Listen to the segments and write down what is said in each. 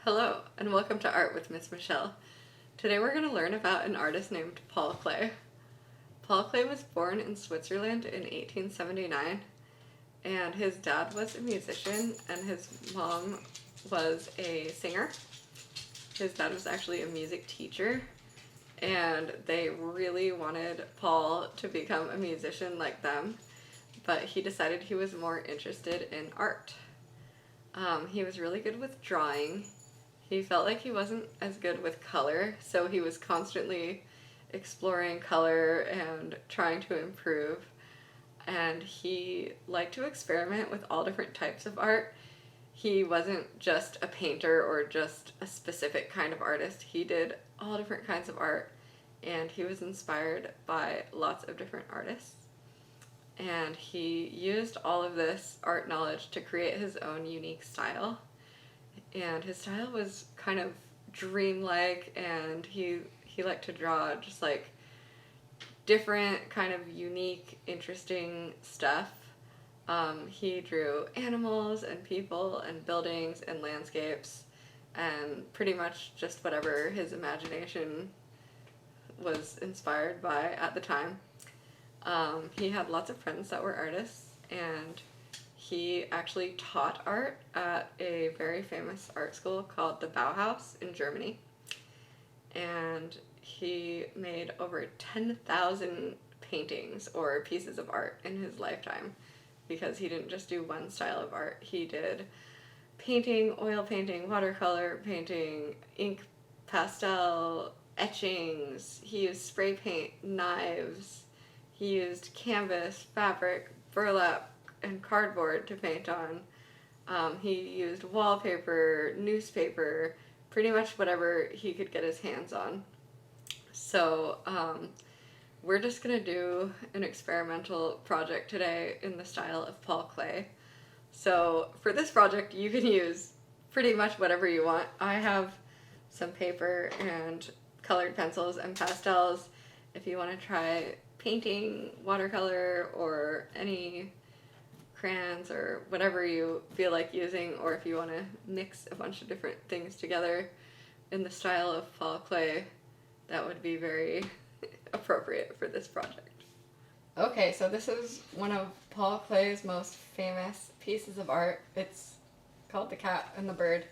Hello, and welcome to Art with Miss Michelle. Today we're going to learn about an artist named Paul Klee. Paul Klee was born in Switzerland in 1879, and his dad was a musician, and his mom was a singer. His dad was actually a music teacher, and they really wanted Paul to become a musician like them, but he decided he was more interested in art. He was really good with drawing. He felt like he wasn't as good with color, so he was constantly exploring color and trying to improve. And he liked to experiment with all different types of art. He wasn't just a painter or just a specific kind of artist. He did all different kinds of art, and he was inspired by lots of different artists. And he used all of this art knowledge to create his own unique style. And his style was kind of dreamlike, and he liked to draw just like different kind of unique, interesting stuff. He drew animals and people and buildings and landscapes and pretty much just whatever his imagination was inspired by at the time. He had lots of friends that were artists, and he actually taught art at a very famous art school called the Bauhaus in Germany. And he made over 10,000 paintings or pieces of art in his lifetime, because he didn't just do one style of art. He did painting, oil painting, watercolor painting, ink, pastel, etchings. He used spray paint, knives. He used canvas, fabric, burlap, and cardboard to paint on. He used wallpaper, newspaper, pretty much whatever he could get his hands on. So we're just going to do an experimental project today in the style of Paul Klee. So for this project, you can use pretty much whatever you want. I have some paper and colored pencils and pastels. If you want to try painting, watercolor, or any crayons or whatever you feel like using, or if you want to mix a bunch of different things together in the style of Paul Klee, that would be very appropriate for this project. Okay, so this is one of Paul Klee's most famous pieces of art. It's called The Cat and the Bird,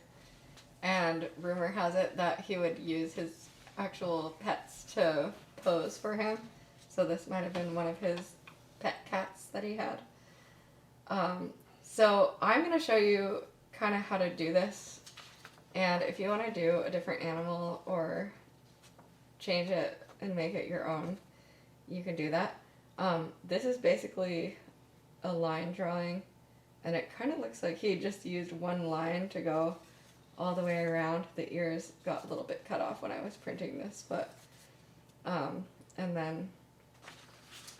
and rumor has it that he would use his actual pets to pose for him, so this might have been one of his pet cats that he had. So I'm going to show you kind of how to do this, and if you want to do a different animal or change it and make it your own, you can do that. This is basically a line drawing, and it kind of looks like he just used one line to go all the way around. The ears got a little bit cut off when I was printing this, but and then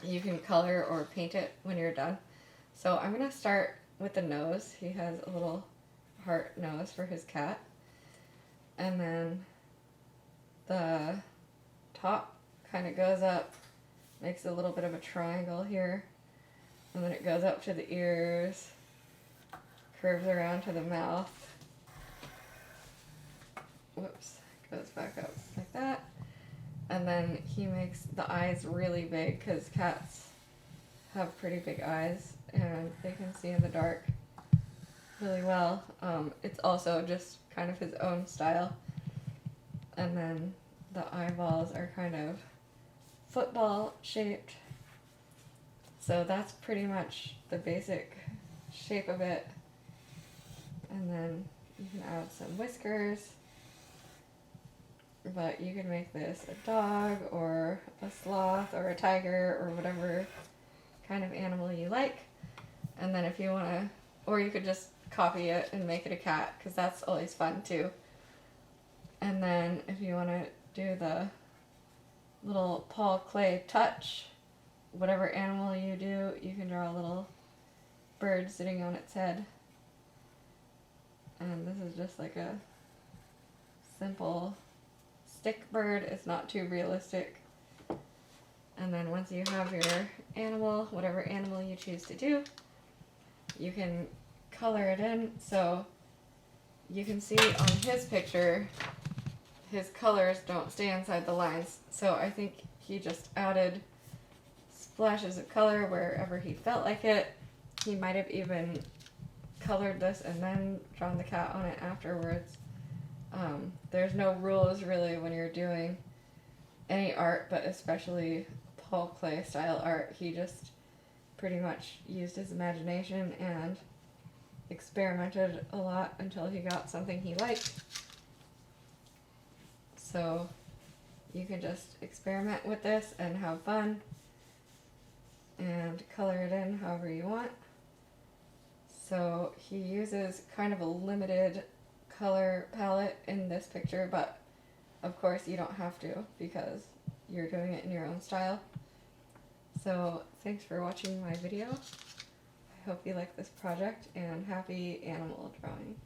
you can color or paint it when you're done. So I'm going to start with the nose. He has a little heart nose for his cat. And then the top kind of goes up, makes a little bit of a triangle here. And then it goes up to the ears, curves around to the mouth. Whoops, goes back up like that. And then he makes the eyes really big, because cats have pretty big eyes and they can see in the dark really well. It's also just kind of his own style. And then the eyeballs are kind of football shaped. So that's pretty much the basic shape of it. And then you can add some whiskers. But you can make this a dog or a sloth or a tiger or whatever kind of animal you like. And then if you want to, or you could just copy it and make it a cat, because that's always fun too. And then if you want to do the little Paul Klee touch, whatever animal you do, you can draw a little bird sitting on its head. And this is just like a simple stick bird. It's not too realistic. And then once you have your animal, whatever animal you choose to do, you can color it in. So you can see on his picture, his colors don't stay inside the lines. So I think he just added splashes of color wherever he felt like it. He might have even colored this and then drawn the cat on it afterwards. There's no rules really when you're doing any art, but especially Paul Klee style art. He just pretty much used his imagination and experimented a lot until he got something he liked. So you can just experiment with this and have fun and color it in however you want. So he uses kind of a limited color palette in this picture, but of course you don't have to because you're doing it in your own style. So thanks for watching my video. I hope you like this project, and happy animal drawing.